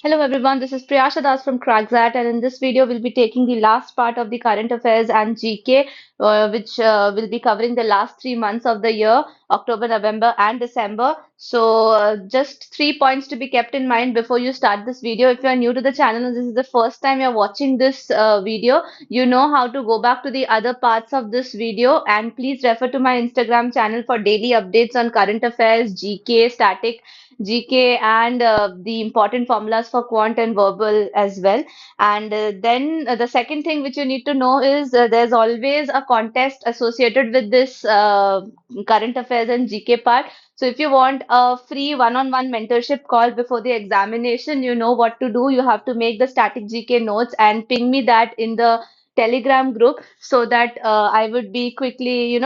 Hello everyone, this is Priyasha Das from XAT, and in this video we'll be taking the last part of the current affairs and GK, which will be covering the last 3 months of the year, October, November and December. So just 3 points to be kept in mind before you start this video. If you are new to the channel and this is the first time you're watching this video, you know how to go back to the other parts of this video, and please refer to my Instagram channel for daily updates on current affairs, GK, static GK, and the important formulas for quant and verbal as well. And then the second thing which you need to know is there's always a contest associated with this current affairs and GK part. So if you want a free one-on-one mentorship call before the examination, you know what to do. You have to make the static GK notes and ping me that in the Telegram group so that I would be quickly,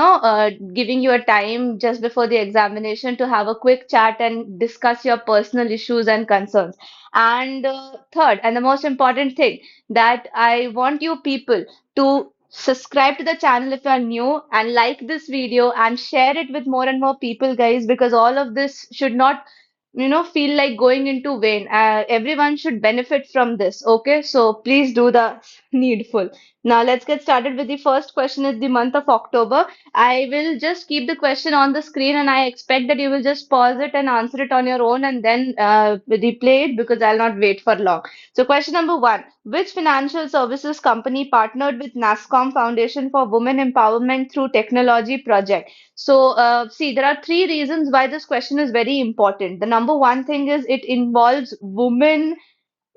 giving you a time just before the examination to have a quick chat and discuss your personal issues and concerns. And third, and the most important thing, that I want you people to subscribe to the channel if you are new and like this video and share it with more and more people, guys, because all of this should not feel like going into vain. Everyone should benefit from this. Okay, so please do the needful. Now let's get started with the first question. Is the month of October. I will just keep the question on the screen, and I expect that you will just pause it and answer it on your own and then replay it because I'll not wait for long. So question number one, which financial services company partnered with NASCOM Foundation for Women Empowerment through Technology Project? So, see, there are three reasons why this question is very important. The number one thing is it involves women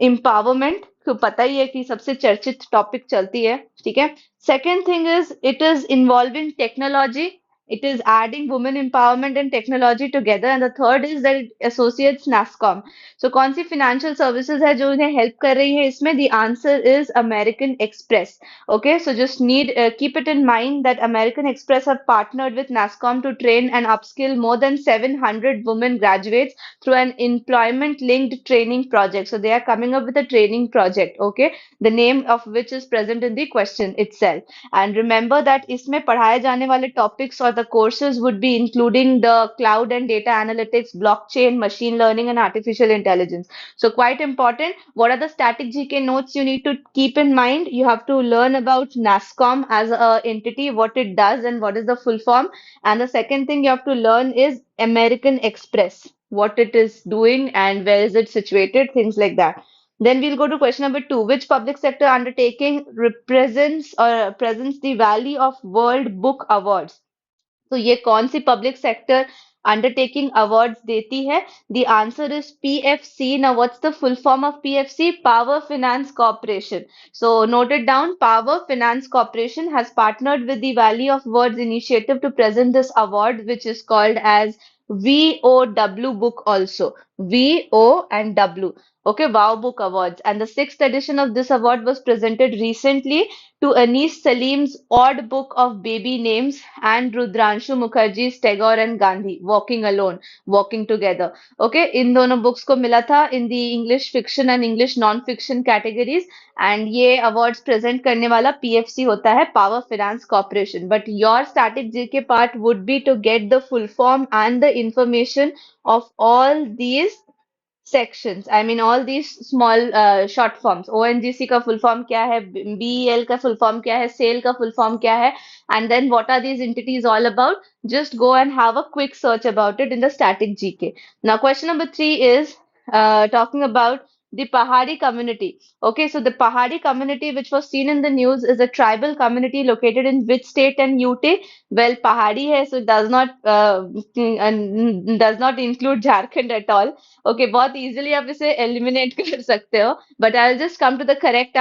empowerment. तो पता ही है कि सबसे चर्चित topic चलती है, ठीक है. Second thing is it is involving technology. It is adding women empowerment and technology together. And the third is that it associates NASCOM. So कौन सी financial services है जो उन्हें help कर रही है इसमें? The answer is American Express. Okay, so just keep it in mind that American Express have partnered with NASCOM to train and upskill more than 700 women graduates through an employment linked training project. So they are coming up with a training project, okay, the name of which is present in the question itself. And remember that इसमें पढ़ाए जाने वाले topics or the courses would be including the cloud and data analytics, blockchain, machine learning, and artificial intelligence. So quite important. What are the static GK notes you need to keep in mind? You have to learn about NASCOM as a entity, what it does, and what is the full form. And the second thing you have to learn is American Express, what it is doing and where is it situated, things like that. Then we'll go to question number two. Which public sector undertaking represents or presents the Valley of World Book Awards? तो ये कौन सी public sector undertaking awards देती है? The answer is PFC. Now what's the full form of PFC? Power Finance Corporation. So note it down. Power Finance Corporation has partnered with the Valley of Words initiative to present this award, which is called as VOW book also. VO and W. Okay, Wow Book Awards. And the sixth edition of this award was presented recently to Anis Salim's Odd Book of Baby Names and Rudranshu Mukherjee's Tagore and Gandhi, Walking Alone, Walking Together. Okay, इन दोनों books को मिला था in the English fiction and English non-fiction categories, and ये awards present करने वाला PFC होता है, Power Finance Corporation. But your static GK part would be to get the full form and the information of all these sections. I mean, all these small short forms. ONGC का full form क्या है? BEL का full form क्या है? SAIL का full form क्या है? And then what are these entities all about? Just go and have a quick search about it in the static GK. Now, question number three is talking about the Pahari community. Okay, so the Pahari community, which was seen in the news, is a tribal community located in which state and UT? Well, Pahari hai, so it does not include Jharkhand at all. Okay बहुत easily आप इसे eliminate कर सकते हो but I will just come to the correct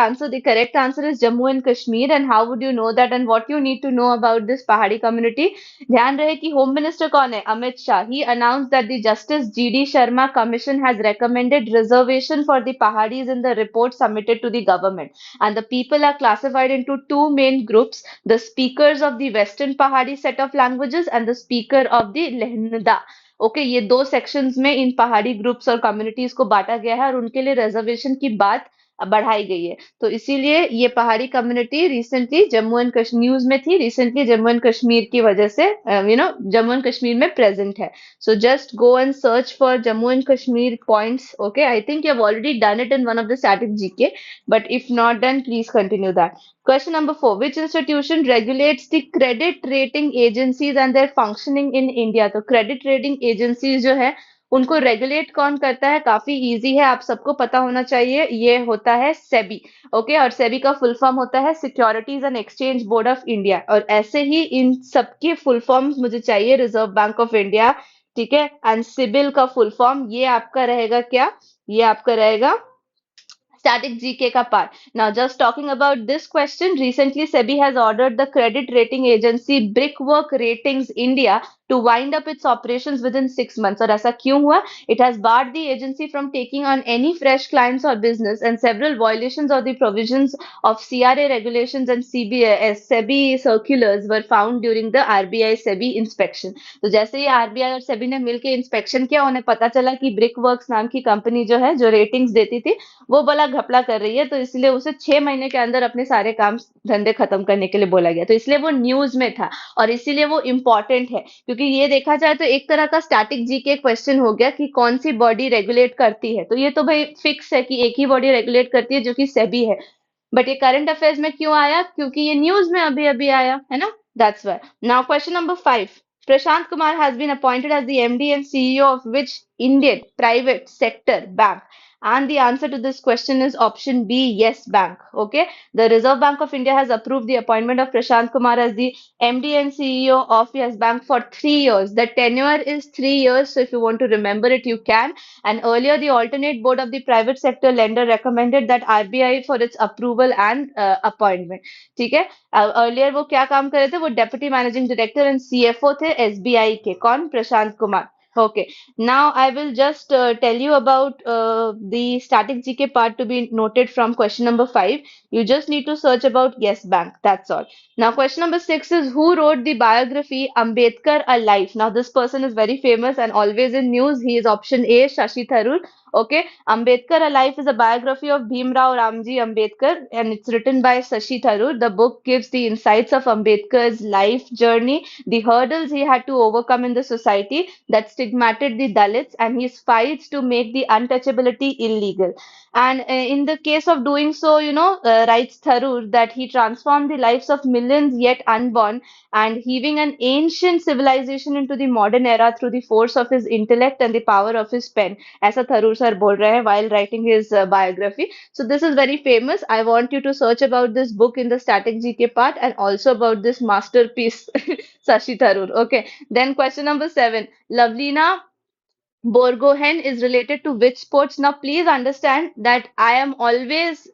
answer is Jammu and Kashmir and how would you know that and what you need to know about this Pahari community ध्यान रहे कि home minister कौन है Amit Shah he announce that the justice GD Sharma commission has recommended reservation for the pahadis in the report submitted to the government and the people are classified into two main groups, the speakers of the western pahadi set of languages and the speaker of the lehnda. Okay ये दो sections में इन पहाड़ी groups और communities को बांटा गया है और उनके लिए रिजर्वेशन की बात बढ़ाई गई है। तो इसीलिए ये पहाड़ी community recently Jammu and Kashmir news में थी, रिसेंटली जम्मू एंड कश्मीर की वजह से जम्मू एंड कश्मीर में प्रेजेंट है। So just go and search for Jammu and Kashmir points. Okay, I think you have already done it in one of the static GK, but if not, then please continue that. Question number 4. Which institution regulates the credit rating agencies and their functioning in India? तो credit rating agencies जो है उनको regulate कौन करता है? काफी easy है, आप सबको पता होना चाहिए। ये होता है सेबी। ओके, और सेबी का फुल फॉर्म होता है securities and exchange board of India. और ऐसे ही इन सबके फुल फॉर्म्स मुझे चाहिए, रिजर्व बैंक ऑफ इंडिया, ठीक है, एंड सिबिल का फुल फॉर्म। ये आपका रहेगा क्या? ये आपका रहेगा static GK ka part. Now, just talking about this question, recently SEBI has ordered the credit rating agency Brickwork Ratings India to wind up its operations within 6 months. और ऐसा क्यों हुआ? It has barred the agency from taking on any fresh clients or business, and several violations of the provisions of CRA regulations and SEBI circulars were found during the RBI SEBI inspection. तो जैसे ही RBI और सेबी ने मिलकर inspection किया, उन्हें पता चला कि ब्रिक वर्क्स नाम की कंपनी जो है, जो रेटिंग्स देती थी, वो बड़ा घपला कर रही है। तो इसलिए उसे 6 महीने के अंदर अपने सारे काम धंधे खत्म करने के लिए बोला गया। तो इसलिए वो न्यूज में था और इसीलिए वो इम्पोर्टेंट है, क्योंकि ये देखा जाए तो एक तरह का स्टैटिक जी के क्वेश्चन हो गया कि कौन सी बॉडी रेगुलेट करती है। तो ये तो भाई फिक्स है कि एक ही बॉडी रेगुलेट करती है, जो कि सेबी है। बट ये करंट अफेयर्स में क्यों आया? क्योंकि ये न्यूज में अभी अभी आया है ना, that's why. Now question number 5. Prashant Kumar has been appointed as the MD and CEO of which Indian private sector bank? And the answer to this question is option B, Yes Bank. Okay, the Reserve Bank of India has approved the appointment of Prashant Kumar as the MD and CEO of Yes Bank for 3 years. The tenure is 3 years, so if you want to remember it, you can. And earlier, the alternate board of the private sector lender recommended that RBI for its approval and appointment. ठीक है, earlier वो क्या काम कर रहे थे? वो deputy managing director and CFO थे एसबीआई के। कौन? Prashant Kumar. Okay, now I will just tell you about the static GK part to be noted from question number 5. You just need to search about Yes Bank. That's all. Now, question number 6 is who wrote the biography Ambedkar A Life? Now, this person is very famous and always in news. He is option A, Shashi Tharoor. Okay, Ambedkar A Life is a biography of Bhimrao Ramji Ambedkar and it's written by Shashi Tharoor. The book gives the insights of Ambedkar's life journey, the hurdles he had to overcome in the society that stigmatized the Dalits, and his fights to make the untouchability illegal. And in the case of doing so, writes Tharoor that he transformed the lives of millions yet unborn and heaving an ancient civilization into the modern era through the force of his intellect and the power of his pen. ऐसा Tharoor sir बोल रहे हैं while writing his biography. So this is very famous. I want you to search about this book in the static GK part and also about this masterpiece, Sashi Tharoor. Okay. Then question number 7. Lavlina Borgohen is related to which sports? Now, please understand that I am always,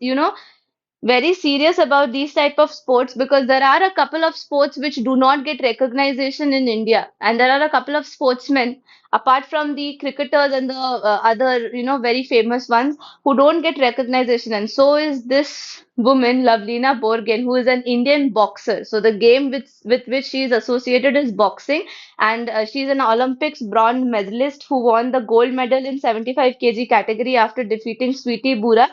very serious about these type of sports because there are a couple of sports which do not get recognition in India, and there are a couple of sportsmen apart from the cricketers and the other very famous ones who don't get recognition, and so is this woman Lavlina Borgen, who is an Indian boxer. So the game with which she is associated is boxing, and she's an Olympics bronze medalist who won the gold medal in 75 kg category after defeating Sweetie Bura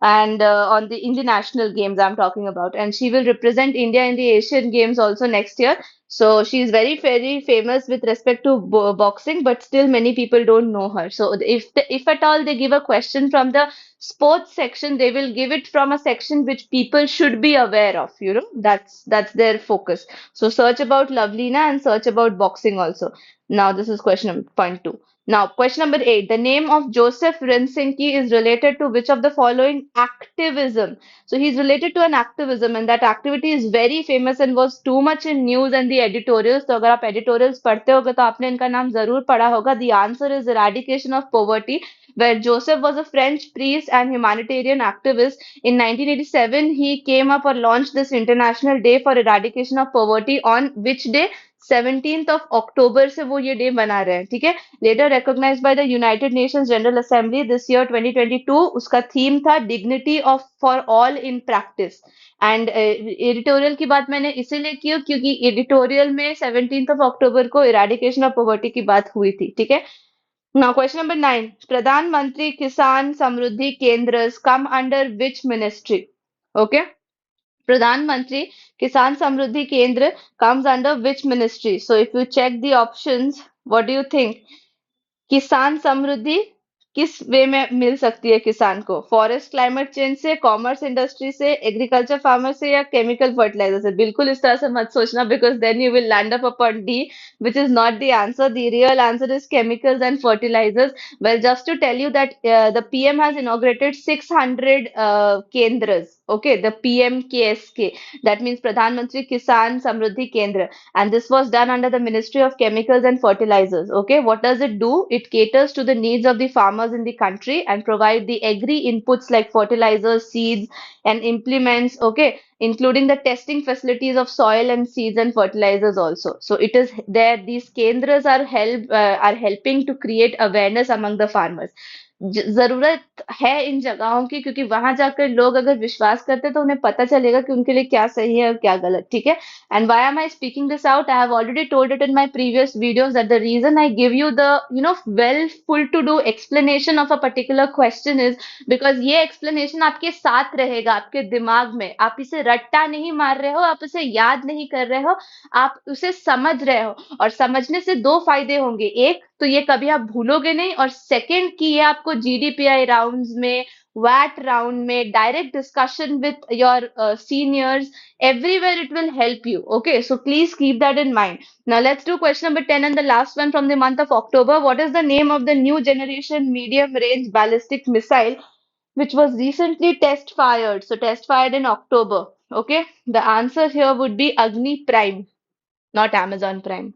and on the in the national games I'm talking about, and she will represent India in the Asian Games also next year. So she is very famous with respect to boxing, but still many people don't know her. So if at all they give a question from the sports section, they will give it from a section which people should be aware of. That's their focus. So search about Lavlina and search about boxing also. Now this is question number point 2. Now, question number 8. The name of Joseph Rensinki is related to which of the following activism? So, he's related to an activism, and that activity is very famous and was too much in news and the editorials. So, अगर आप editorials पढ़ते होगे तो आपने इनका नाम जरूर पढ़ा होगा. The answer is eradication of poverty, where Joseph was a French priest and humanitarian activist. In 1987, he came up or launched this International Day for Eradication of Poverty on which day? 17th of October से वो ये day मना रहे हैं, ठीक है। Later recognized by the United Nations General Assembly this year 2022। उसका theme था dignity of for all in practice. And editorial की बात मैंने इसीलिए की क्योंकि एडिटोरियल में 17th of October को इराडिकेशन ऑफ पॉवर्टी की बात हुई थी, ठीक है। Now, question number 9. Pradhan Mantri Kisan Samruddhi Kendras come under which ministry? Okay. Pradhan Mantri Kisan Samruddhi Kendra comes under which ministry? So, if you check the options, what do you think? किसान समृद्धि किस वे में मिल सकती है किसान को? Forest climate change से, commerce industry से, agriculture farmer से या केमिकल फर्टिलाइजर से? बिल्कुल इस तरह से मत सोचना because then you will land up upon the which is not the answer. The real answer is chemicals and fertilizers. Well, just to tell you that the PM has inaugurated 600 kendras. Okay, the PMKSK. That means Pradhan Mantri Kisan Samruddhi Kendra, and this was done under the Ministry of Chemicals and Fertilizers. Okay, what does it do? It caters to the needs of the farmers in the country and provide the agri inputs like fertilizers, seeds, and implements. Okay, including the testing facilities of soil and seeds and fertilizers also. So it is there. These kendras are helping to create awareness among the farmers. जरूरत है इन जगहों की क्योंकि वहां जाकर लोग अगर विश्वास करते हैं तो उन्हें पता चलेगा कि उनके लिए क्या सही है और क्या गलत ठीक है and why am I speaking this out? I have already told it in my previous videos that the reason I give you the well full to do explanation of a particular question is because ये explanation आपके साथ रहेगा आपके दिमाग में आप इसे रट्टा नहीं मार रहे हो आप इसे याद नहीं कर रहे हो आप उसे समझ रहे हो और समझने से दो फायदे होंगे एक तो ये कभी आप भूलोगे नहीं और सेकंड कि ये आपको जीडीपीआई राउंड्स में वैट राउंड में direct discussion with your seniors everywhere it will help you okay so please keep that in mind now let's do question number 10 and the last one from the month of October what is the name of the new generation medium range ballistic missile which was recently test fired so test fired in October okay the answer here would be Agni Prime not Amazon Prime.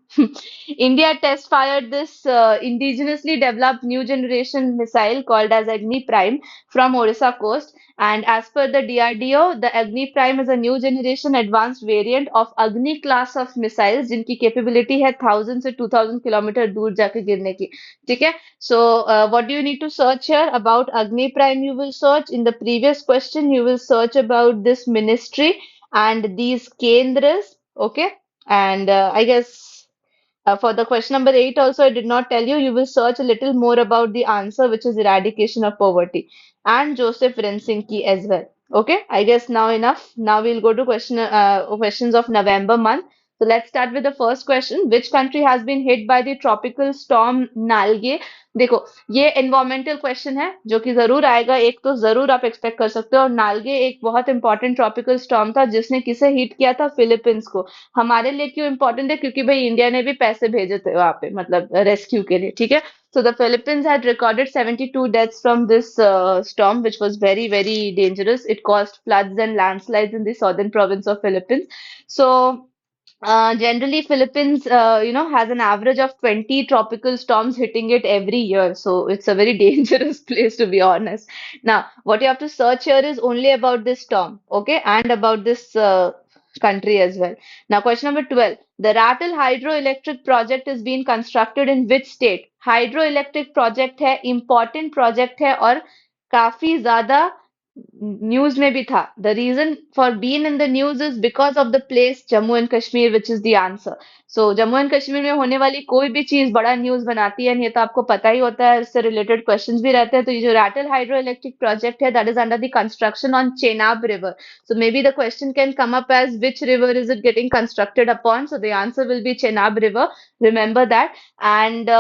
India test fired this indigenously developed new generation missile called as Agni Prime from Orissa coast. And as per the DRDO, the Agni Prime is a new generation advanced variant of Agni class of missiles जिनकी capability है 1000 से 2000 kilometre दूर जाके गिरने की ठीक है so what do you need to search here about Agni Prime you will search in the previous question you will search about this ministry and these kendras okay and I guess for the question number 8 also, I did not tell you, you will search a little more about the answer, which is eradication of poverty and Joseph Rensinki as well. Okay, I guess now enough. Now we'll go to questions of November month. So let's start with the first question. Which country has been hit by the tropical storm Nalgae? देखो ये environmental question है जो कि जरूर आएगा एक तो जरूर आप एक्सपेक्ट कर सकते हो और नालगे एक बहुत इंपॉर्टेंट ट्रॉपिकल स्टॉर्म था जिसने किसे हिट किया था फिलीपींस को हमारे लिए क्यों इंपॉर्टेंट है क्योंकि भाई इंडिया ने भी पैसे भेजे थे वहां पे मतलब रेस्क्यू के लिए ठीक है so the Philippines had recorded 72 deaths from this storm which was very dangerous it caused floods and landslides in the southern province of Philippines so generally, Philippines, has an average of 20 tropical storms hitting it every year. So it's a very dangerous place, to be honest. Now, what you have to search here is only about this storm, okay, and about this country as well. Now, question number 12. The Rattle hydroelectric project is being constructed in which state? Hydroelectric project है, important project है और काफी ज्यादा news में भी था the reason for being in the news is because of the place Jammu and Kashmir which is the answer so Jammu and Kashmir में होने वाली कोई भी चीज बड़ा न्यूज बनाती है ये तो आपको पता ही होता है इससे रिलेटेड क्वेश्चंस भी रहते हैं तो ये जो रैटल हाइड्रो इलेक्ट्रिक प्रोजेक्ट है that is under the construction on Chenab river so maybe the question can come up as which river is it getting constructed upon so the answer will be Chenab river remember that and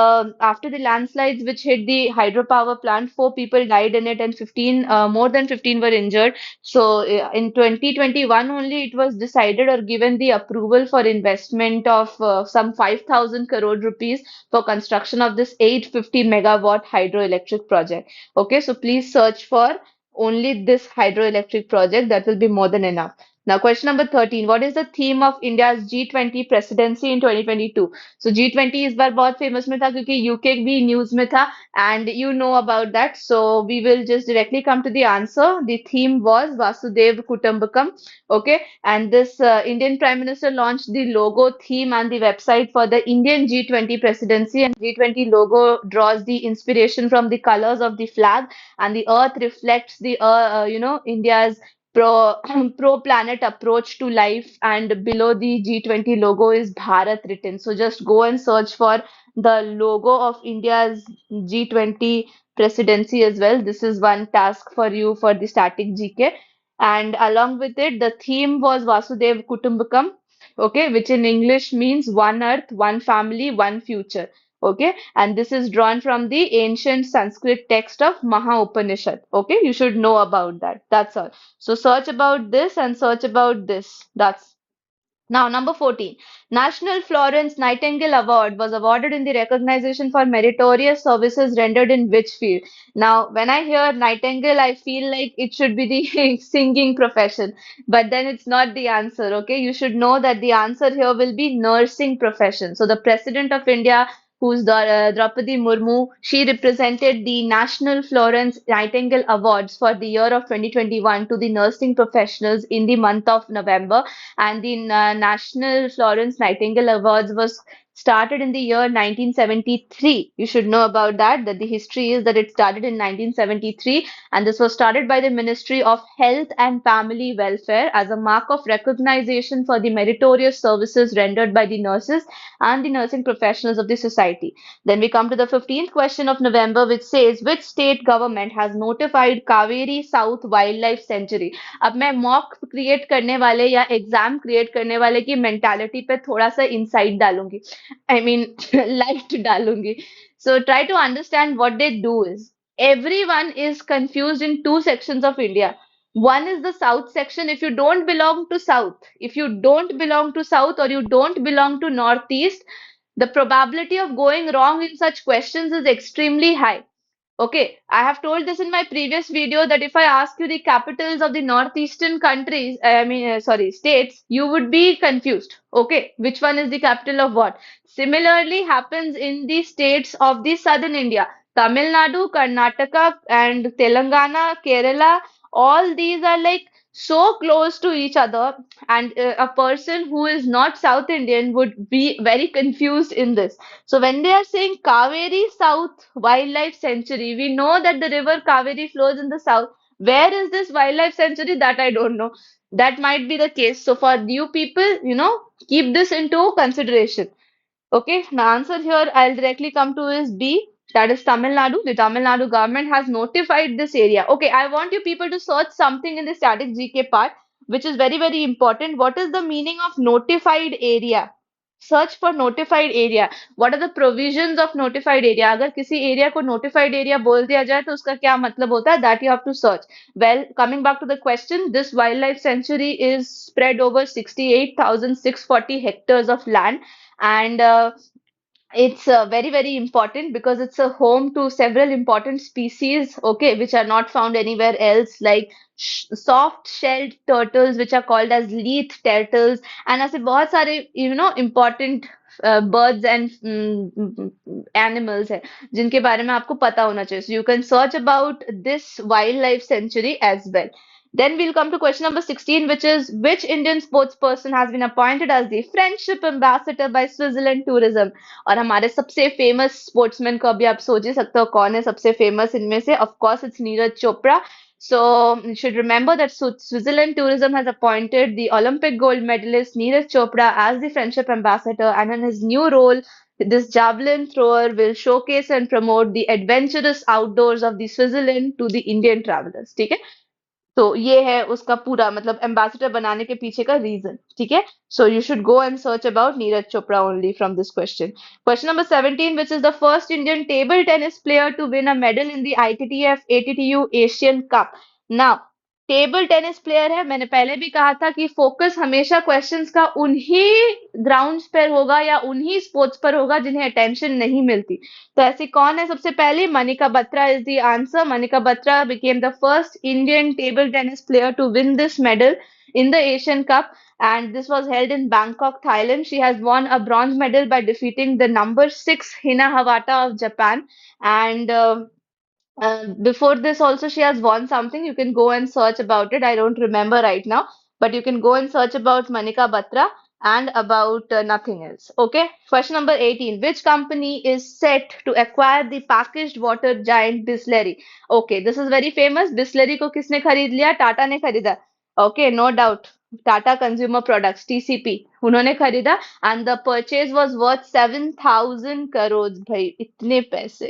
after the landslides which hit the hydropower plant 4 people died in it and 15 more than 15 were injured so in 2021 only it was decided or given the approval for investment of some 5,000 crore rupees for construction of this 850 megawatt hydroelectric project okay so please search for only this hydroelectric project that will be more than enough now question number 13 what is the theme of India's G20 presidency in 2022 so G20 इस बार बहुत famous में था क्योंकि UK भी news में था and you know about that so we will just directly come to the answer the theme was Vasudev Kutumbakam okay and this Indian Prime Minister launched the logo theme and the website for the Indian G20 presidency and G20 logo draws the inspiration from the colors of the flag and the earth reflects the India's pro pro planet approach to life, and below the G20 logo is Bharat written. So just go and search for the logo of India's G20 presidency as well. This is one task for you for the static GK. And along with it, the theme was Vasudev Kutumbakam, okay, which in English means one earth, one family, one future. Okay, and this is drawn from the ancient Sanskrit text of Maha Upanishad. Okay, you should know about that. That's all. So search about this and search about this. That's now, number 14, National Florence Nightingale Award was awarded in the recognition for meritorious services rendered in which field? Now, when I hear Nightingale, I feel like it should be the singing profession, but then it's not the answer, okay? You should know that the answer here will be nursing profession. So, the President of India, who's Draupadi Murmu, she represented the National Florence Nightingale Awards for the year of 2021 to the nursing professionals in the month of November, and the National Florence Nightingale Awards was started in the year 1973. You should know about that, that the history is that it started in 1973, and this was started by the Ministry of Health and Family Welfare as a mark of recognition for the meritorious services rendered by the nurses and the nursing professionals of the society. Then we come to the 15th question of November, which says, which state government has notified Kaveri South Wildlife Sanctuary? अब मैं mock create करने वाले या exam create करने वाले की mentality पे थोड़ा सा इंसाइट डालूंगी, आई मीन लाइट डालूंगी. So try to understand what they do is everyone is confused in two sections of India. One is the south section. If you don't belong to south, if you don't belong to south or you don't belong to northeast, the probability of going wrong in such questions is extremely high. Okay, I have told this in my previous video that if I ask you the capitals of the northeastern countries, sorry, states, you would be confused. Okay, which one is the capital of what? Similarly happens in the states of the southern India. Tamil Nadu, Karnataka, and Telangana, Kerala, all these are like so close to each other, and a person who is not South Indian would be very confused in this. So when they are saying Kaveri South Wildlife Sanctuary, we know that the river Kaveri flows in the south. Where is this wildlife sanctuary? That I don't know. That might be the case. So for you people, keep this into consideration. Okay, the answer here I'll directly come to is B. That is Tamil Nadu. The Tamil Nadu government has notified this area. Okay, I want you people to search something in the static GK part, which is very, very important. What is the meaning of notified area? Search for notified area. What are the provisions of notified area? अगर किसी area को notified area बोल दिया जाए तो उसका क्या मतलब होता है? That you have to search. Well, coming back to the question, this wildlife sanctuary is spread over 68,640 hectares of land, and it's very, very important because it's a home to several important species, okay, which are not found anywhere else, like soft-shelled turtles, which are called as leaf turtles, and ऐसे बहुत सारे, important birds and animals है, जिनके बारे में आपको पता होना चाहिए. So you can search about this wildlife sanctuary as well. Then we'll come to question number 16, which is which Indian sports person has been appointed as the friendship ambassador by Switzerland Tourism? और हमारे सबसे famous sportsman को अभी आप सोच ही सकते हो कौन है सबसे फेमस इनमें से. Of course, it's Neeraj Chopra. So you should remember that Switzerland Tourism has appointed the Olympic gold medalist Neeraj Chopra as the friendship ambassador, and in his new role, this javelin thrower will showcase and promote the adventurous outdoors of the Switzerland to the Indian travelers. ठीक है, तो ये है उसका पूरा मतलब ambassador बनाने के पीछे का रीजन. ठीक है, so you should go and search about Neeraj Chopra only from this question. Question number 17, which is the first Indian table tennis player to win a medal in the ITTF ATTU Asian Cup. Now, table tennis player है. मैंने पहले भी कहा था कि focus हमेशा questions का उन्हीं ग्राउंड्स पर होगा या उन्हीं स्पोर्ट्स पर होगा जिन्हें अटेंशन नहीं मिलती. तो ऐसी कौन है? सबसे पहले Manika Batra is the answer. Manika Batra became the first Indian table tennis player to win this medal in the Asian Cup, and this was held in Bangkok, Thailand. She has won a bronze medal by defeating the number 6 Hina Hawata of Japan, and before this also she has won something. You can go and search about it. I don't remember right now, but you can go and search about Manika Batra and about nothing else. Okay. Question number 18. Which company is set to acquire the packaged water giant Bisleri? Okay, this is very famous. Bisleri को किसने खरीद लिया? टाटा ने खरीदा. Okay, no doubt. Tata consumer products, TCP, उन्होंने खरीदा and the purchase was worth 7,000 crores। भाई इतने पैसे।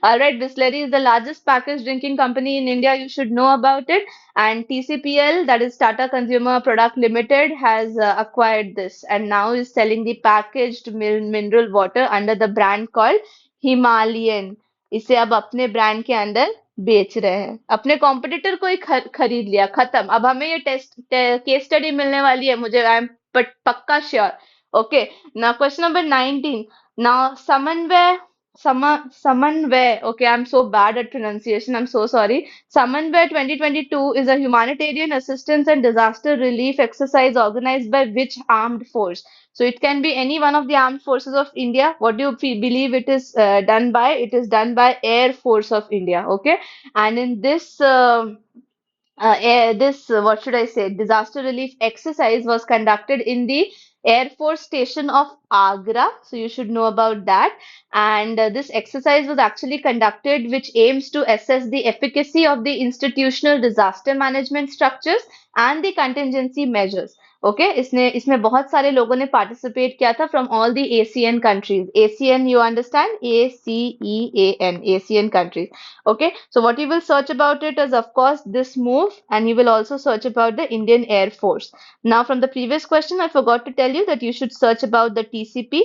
Alright, Bisleri is the largest package drinking company in India, you should know about it. And TCPL, that is Tata Consumer Product Limited, has acquired this and now is selling the packaged mineral water under the brand called Himalayan. इसे अब अपने brand के अंदर बेच रहे हैं, अपने competitor को ही खरीद लिया, खत्म। अब हमें ये टेस्ट केस स्टडी मिलने वाली है, मुझे आई एम पक्का sure. Okay, now question number 19। Now समन्वय, समन्वय, okay, I'm so bad at pronunciation, I'm so sorry. Samannvay 2022 is a humanitarian assistance and disaster relief exercise organized by which armed force? So it can be any one of the armed forces of India. What do you believe it is done by? It is done by Air Force of India. Okay, and in this what should I say, disaster relief exercise was conducted in the Air Force Station of Agra. So you should know about that. And this exercise was actually conducted, which aims to assess the efficacy of the institutional disaster management structures and the contingency measures. Okay, इसमें बहुत सारे लोगों ने participate किया था from all the Asian countries. Asian, you understand, ACEAN, Asian countries. Okay, so what you will search about it is, of course, this move, and you will also search about the Indian Air Force. Now, from the previous question, I forgot to tell you that you should search about the TCP,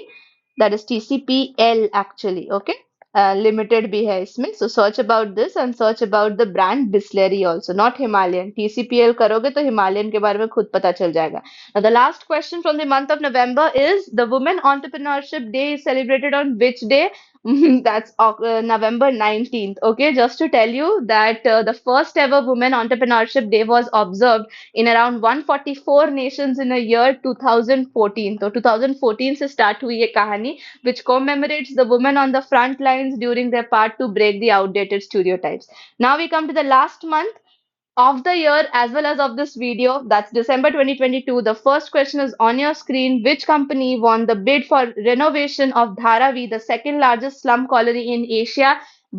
that is TCPL actually. Okay, limited भी है इसमें. So search about this and search about the brand Bisleri also, not Himalayan. TCPL करोगे तो Himalayan के बारे में खुद पता चल जाएगा. Now, the last question from the month of November is, the Women Entrepreneurship Day is celebrated on which day? That's November 19th. Okay, just to tell you that the first ever Women Entrepreneurship Day was observed in around 144 nations in a year 2014. So 2014 से start हुई ये कहानी, which commemorates the women on the front lines during their part to break the outdated stereotypes. Now we come to the last month of the year as well as of this video. That's December 2022. The first question is on your screen. Which company won the bid for renovation of Dharavi, the second largest slum colony in Asia?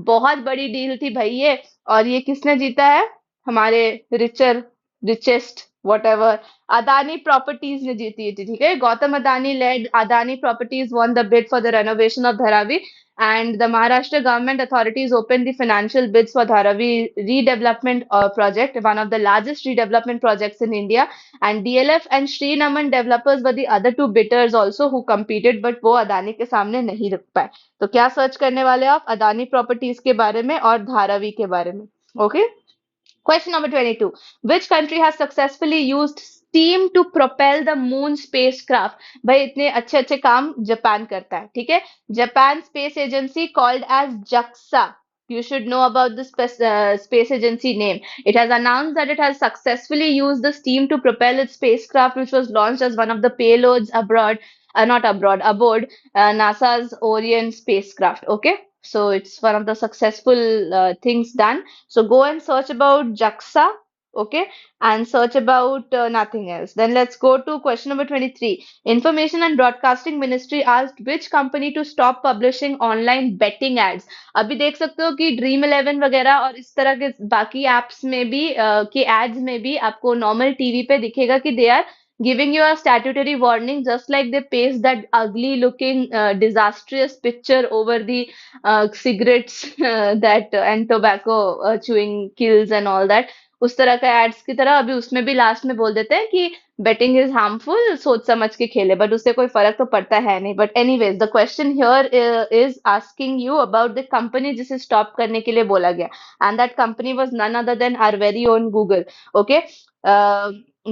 बहुत बड़ी deal थी भाई ये, और ये किसने जीता है? हमारे रिचेस्ट whatever, Adani Properties ने जीती थी, ठीक है? Gautam Adani led Adani Properties won the bid for the renovation of Dharavi, and the Maharashtra government authorities opened the financial bids for Dharavi redevelopment project, one of the largest redevelopment projects in India. And DLF and Sri Naman developers were the other two bidders also who competed, but वो अदानी के सामने नहीं रुक पाए. तो क्या search करने वाले आप? अदानी प्रॉपर्टीज के बारे में और धारावी के बारे में. Okay, Question number 22. Which country has successfully used steam to propel the moon spacecraft? भाई इतने अच्छे अच्छे काम जापान करता है, ठीक है? Japan Space Agency, called as JAXA. You should know about this space agency name. It has announced that it has successfully used the steam to propel its spacecraft, which was launched as one of the payloads aboard NASA's Orion spacecraft. Okay, so it's one of the successful things done. So go and search about JAXA, okay, and search about nothing else. Then let's go to question number 23. Information and Broadcasting Ministry asked which company to stop publishing online betting ads. अभी देख सकते हो कि dream 11 वगैरह और इस तरह के बाकी एप्स में भी के एड्स में भी आपको नॉर्मल टीवी पे दिखेगा कि they are giving you a statutory warning, just like they paste that ugly looking disastrous picture over the cigarettes that and tobacco chewing kills and all that. उस तरह का एड्स की तरह अभी उसमें भी लास्ट में बोल देते हैं कि बेटिंग इज हार्मफुल, सोच समझ के खेले, बट उससे कोई फर्क तो पड़ता है नहीं. But anyways, the question here is asking you about the company जिसे स्टॉप करने के लिए बोला गया, and that company was none other than our very own Google. Okay,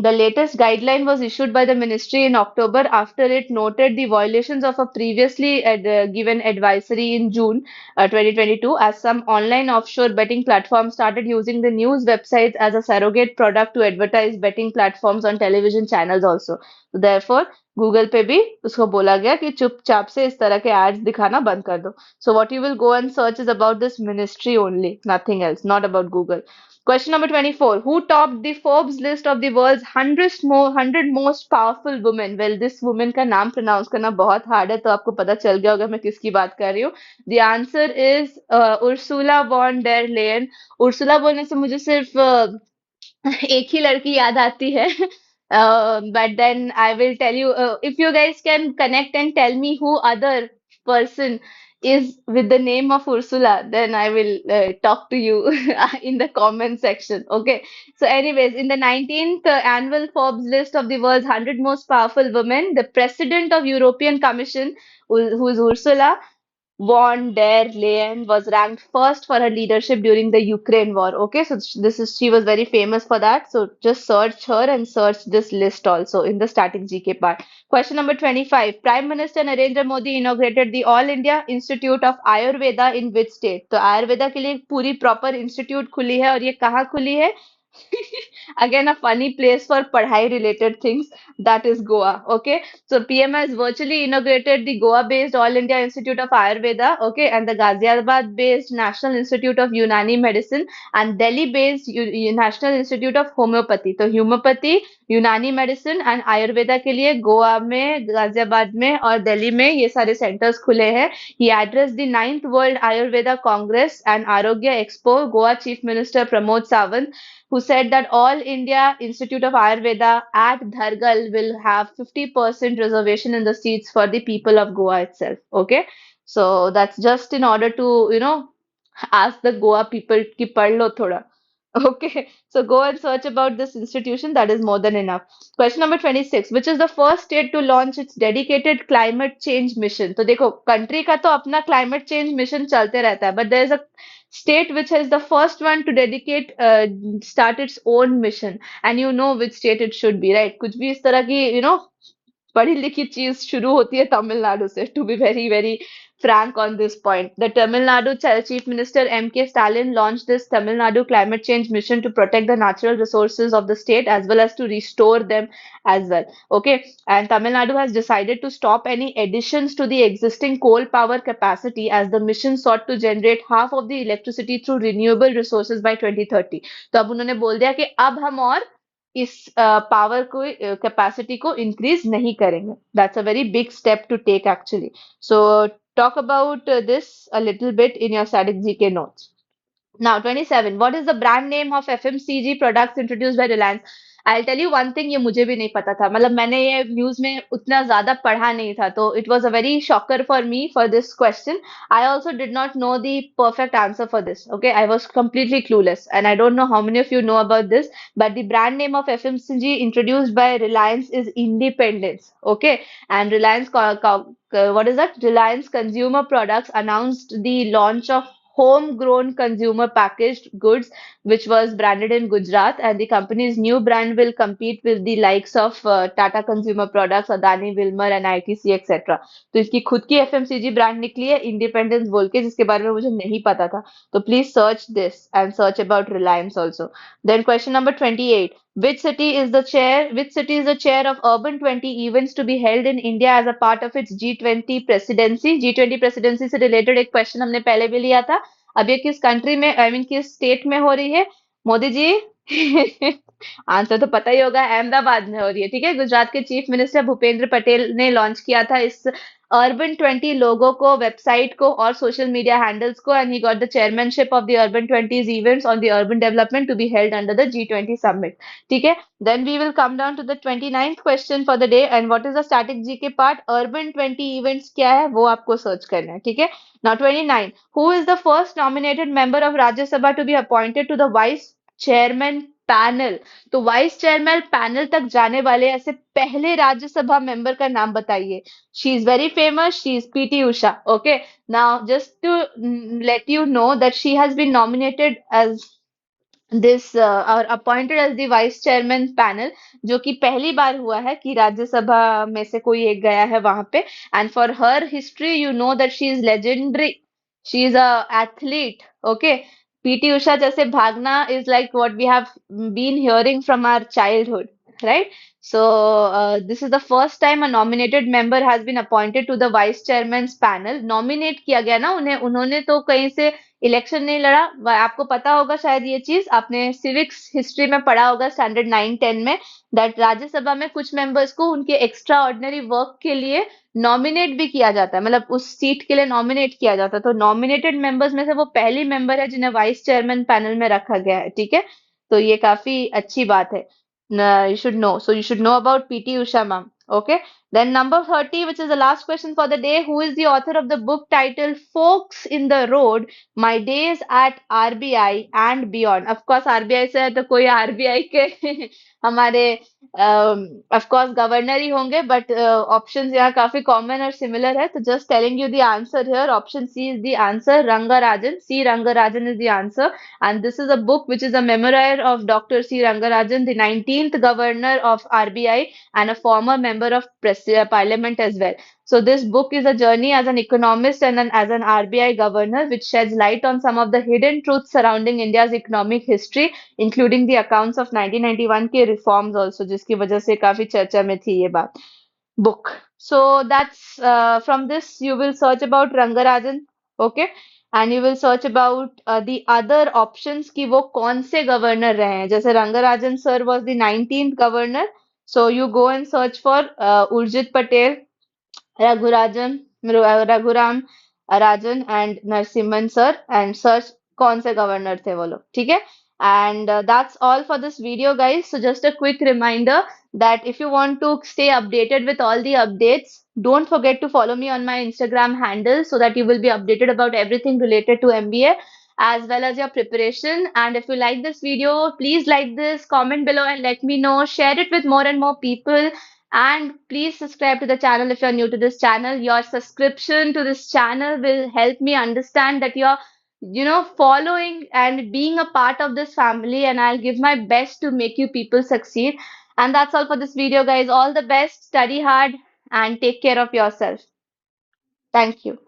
the latest guideline was issued by the ministry in October after it noted the violations of a previously given advisory in June 2022, as some online offshore betting platforms started using the news websites as a surrogate product to advertise betting platforms on television channels also. So therefore, Google पे भी उसको बोला गया कि चुपचाप से इस तरह के एड्स दिखाना बंद कर दो. So what you will go and search is about this ministry only, nothing else, not about Google. Question number 24. Who topped the Forbes list of the world's 100 most powerful women? Well, this woman का नाम pronounce करना बहुत hard है, तो आपको पता चल गया होगा मैं किसकी बात कर रही हूँ. The answer is Ursula von der Leyen. Ursula बोलने से मुझे सिर्फ एक ही लड़की याद आती है. But then I will tell you, if you guys can connect and tell me who other person is with the name of Ursula, then I will talk to you in the comment section. Okay. So, anyways, in the 19th annual Forbes list of the world's 100 most powerful women, the president of European Commission, who is Ursula von der Leyen, was ranked first for her leadership during the Ukraine war. Okay, so this is she was very famous for that. So just search her and search this list also in the static GK part. Question number 25. Prime Minister Narendra Modi inaugurated the All India Institute of Ayurveda in which state? तो आयुर्वेदा के लिए एक पूरी proper institute खुली है और ये कहाँ खुली है? Again, a funny place for padhai related things, that is Goa. Okay, so PM has virtually inaugurated the Goa based All India Institute of Ayurveda, okay, and the Ghaziabad based National Institute of Unani Medicine and Delhi based National Institute of Homeopathy. तो homeopathy, यूनानी medicine and Ayurveda के लिए गोवा में, गाजियाबाद में और दिल्ली में ये सारे सेंटर्स खुले हैं. He addressed the 9th World Ayurveda Congress and Arogya Expo. Goa Chief Minister Pramod Sawant, who said that All India Institute of Ayurveda at Dhargal will have 50% reservation in the seats for the people of Goa itself. Okay, so that's just in order to, ask the Goa people ki pad lo thoda. Okay, so go and search about this institution. That is more than enough. Question number 26. Which is the first state to launch its dedicated climate change mission? तो देखो, country का तो अपना climate change mission चलते रहता है, but there is a state which is the first one to start its own mission, and you know which state it should be, right? कुछ भी इस तरह की, पढ़ी लिखी चीज शुरू होती है तमिलनाडु से. To be very very frank on this point, the Tamil Nadu Chief Minister M.K. Stalin launched this Tamil Nadu climate change mission to protect the natural resources of the state as well as to restore them as well. Okay, and Tamil Nadu has decided to stop any additions to the existing coal power capacity as the mission sought to generate half of the electricity through renewable resources by 2030. तो अब उन्होंने बोल दिया कि अब हम और इस पावर को कैपेसिटी को इंक्रीज नहीं करेंगे. That's a very big step to take actually. So talk about this a little bit in your static GK notes. Now, 27. What is the brand name of FMCG products introduced by Reliance? I'll tell you one thing, ये मुझे भी नहीं पता था. मतलब मैंने ये news में उतना ज्यादा पढ़ा नहीं था, तो it was a very shocker for me for this question. I also did not know the perfect answer for this. Okay, I was completely clueless, and I don't know how many of you know about this. But the brand name of FMCG introduced by Reliance is Independence. Okay, and what is that? Reliance Consumer Products announced the launch of homegrown consumer packaged goods, which was branded in Gujarat, and the company's new brand will compete with the likes of Tata Consumer Products, Adani Wilmar, and ITC, etc. तो इसकी खुद की FMCG brand निकली है independence बोल के, जिसके बारे में मुझे नहीं पता था. तो please search this and search about Reliance also. Then question number 28. Which city is the chair of Urban 20 events to be held in India as a part of its G20 presidency? G20 presidency से related एक question हमने पहले भी लिया था. अब ये किस कंट्री में, आई मीन किस स्टेट में हो रही है? मोदी जी आंसर तो पता ही होगा, अहमदाबाद में हो रही है. ठीक है, गुजरात के चीफ मिनिस्टर भूपेंद्र पटेल ने लॉन्च किया था इस अर्बन 20 लोगो को, वेबसाइट को और सोशल मीडिया हैंडल्स को, and he got the chairmanship of the urban 20 events on the urban development to be held under the G20 summit. ठीक है, then we will come down to the 29th question for the day, and what is the static GK part. Urban 20 events क्या है वो आपको search करना है. ठीक है, now 29. Who is the first nominated member of Rajya Sabha to be appointed to the vice chairman panel? तो vice chairman panel तक जाने वाले ऐसे पहले राज्यसभा मेंबर का नाम बताइए. She is very famous. She is PT Usha. Okay, now just to let you know that she has been nominated as this और appointed as the vice chairman panel, जो कि पहली बार हुआ है कि राज्यसभा में से कोई एक गया है वहां पे. And for her history you know that she is legendary. She is a athlete. Okay, PT Usha जैसे भागना is like what we have been hearing from our childhood, right? So this is the first time a nominated member has been appointed to the vice chairman's panel. Nominate किया गया ना उन्हें, उन्होंने तो कहीं से इलेक्शन नहीं लड़ा. आपको पता होगा शायद ये चीज, आपने सिविक्स हिस्ट्री में पढ़ा होगा स्टैंडर्ड 9-10 में, दैट राज्यसभा में कुछ मेंबर्स को उनके एक्स्ट्रा ऑर्डिनरी वर्क के लिए नॉमिनेट भी किया जाता है, मतलब उस सीट के लिए नॉमिनेट किया जाता है. तो नॉमिनेटेड मेंबर्स में से वो पहली मेंबर है जिन्हें वाइस चेयरमैन पैनल में रखा गया है. ठीक है, तो ये काफी अच्छी बात है. You should know. So you should know about PT Usha ma'am. Okay. Then number 30, which is the last question for the day. Who is the author of the book titled Forks in the Road? My Days at RBI and Beyond. Of course, RBI से है तो कोई RBI के हमारे of course governor ही होंगे, but options यहाँ काफी common और सिमिलर है, तो just telling you the answer here. Option C is the answer. Rangarajan, C Rangarajan is the answer. And this is a book which is a memoir of Dr. C. Rangarajan, the 19th governor of RBI and a former member of parliament as well. So this book is a journey as an economist and as an RBI governor, which sheds light on some of the hidden truths surrounding India's economic history, including the accounts of 1991 के reforms also, जिसकी वजह से काफी चर्चा में थी ये बात. Book. So that's from this you will search about Rangarajan, okay, and you will search about the other options कि वो कौन से गवर्नर रहे हैं. जैसे Rangarajan sir was the 19th governor, so you go and search for Urjit Patel, Raghurajan, Raghuram Rajan and Narasimhan sir, and search कौन से governor थे वो लोग, ठीक है. And that's all for this video, guys. So just a quick reminder that if you want to stay updated with all the updates, don't forget to follow me on my Instagram handle so that you will be updated about everything related to MBA as well as your preparation. And if you like this video, please like this, comment below and let me know, share it with more and more people. And please subscribe to the channel if you're new to this channel. Your subscription to this channel will help me understand that you're, following and being a part of this family, and I'll give my best to make you people succeed. And that's all for this video, guys. All the best, study hard, and take care of yourself. Thank you.